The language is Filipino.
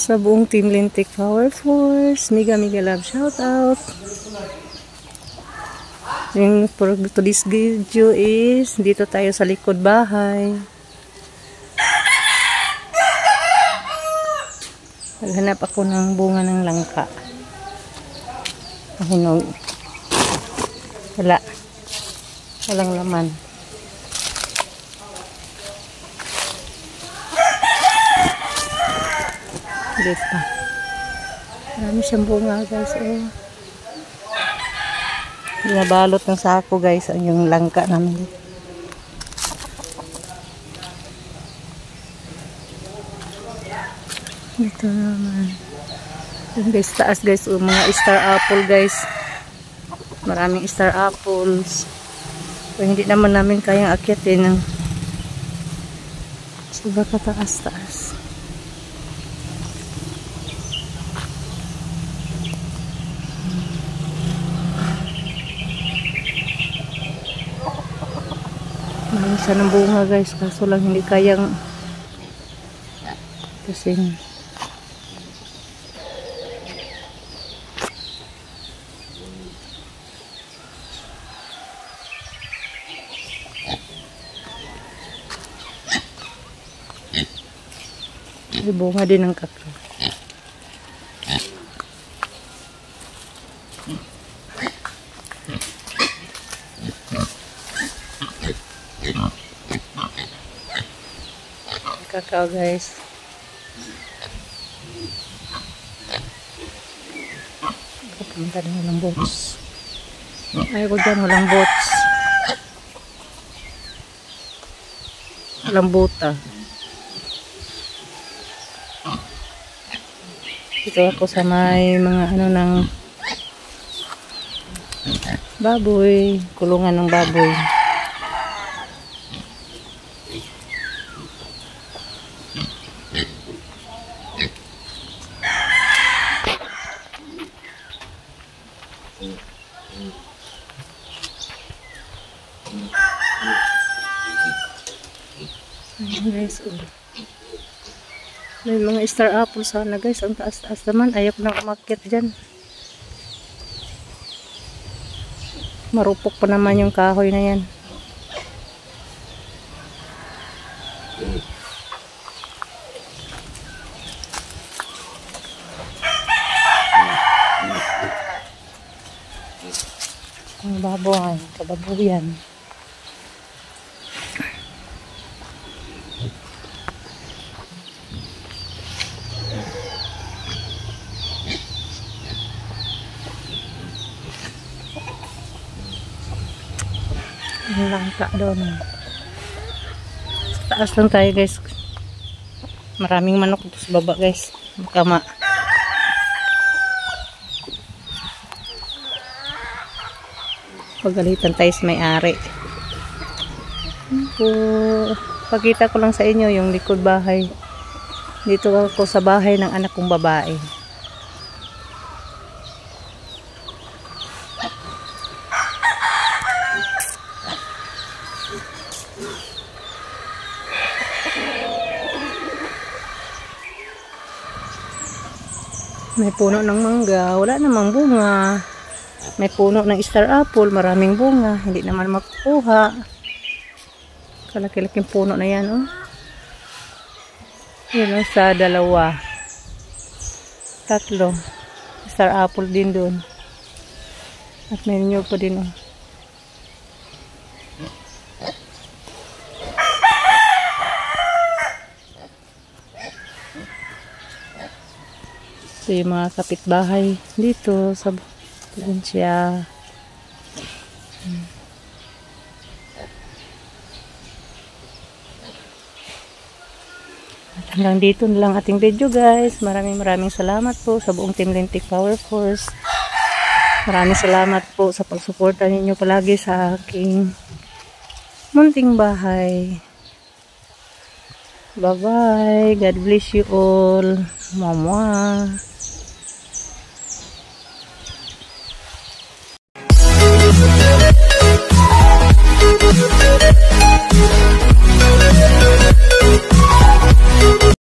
Sa buong Team Lintik Power Force, mega love shout out. Yung for today's video is dito tayo sa likod bahay. Naghanap ako ng bunga ng langka. Hinog. Walang laman. Dito. Marami siyang bunga guys. Binabalot ng sako guys yung langka namin. Dito naman. Yung guys taas guys. Mga star apple guys. Maraming star apples. So, hindi naman namin kayang akyatin ng sobrang kataas-taas. Marami siya ng bunga guys, kaso lang hindi kayang kasing may bunga din ng kakao. Kakao guys. Kapunta din walang bots. Ayaw ko dyan walang bots. Walang bota. Dito ako sa may mga ano ng baboy. Kulungan ng baboy. Guys, may mga star apple sana guys, ang taas-taas naman, ayaw ko nang umakyat dyan, marupok pa naman yung kahoy na yan. Ang baboy, kababuyan. Langka doon. Sa taas lang tayo guys. Maraming manok dito sa baba guys. Baka pagalitan tayo sa may-ari. Pakita ko lang sa inyo yung likod bahay. Dito ako sa bahay ng anak kong babae. May puno ng mangga, wala namang bunga. May puno ng star apple, maraming bunga, hindi naman makukuha. Kalaki-laking puno na yan, oh. Yun, oh, sa dalawa. Tatlo. Star apple din doon. At may nyug pa din, oh. Ito yung mga kapitbahay dito sa probinsya. At hanggang dito na lang ating video guys. Maraming salamat po sa buong Team Lintik Power Force. Maraming salamat po sa pagsuporta ninyo palagi sa aking munting bahay. Bye bye. God bless you all. Mama.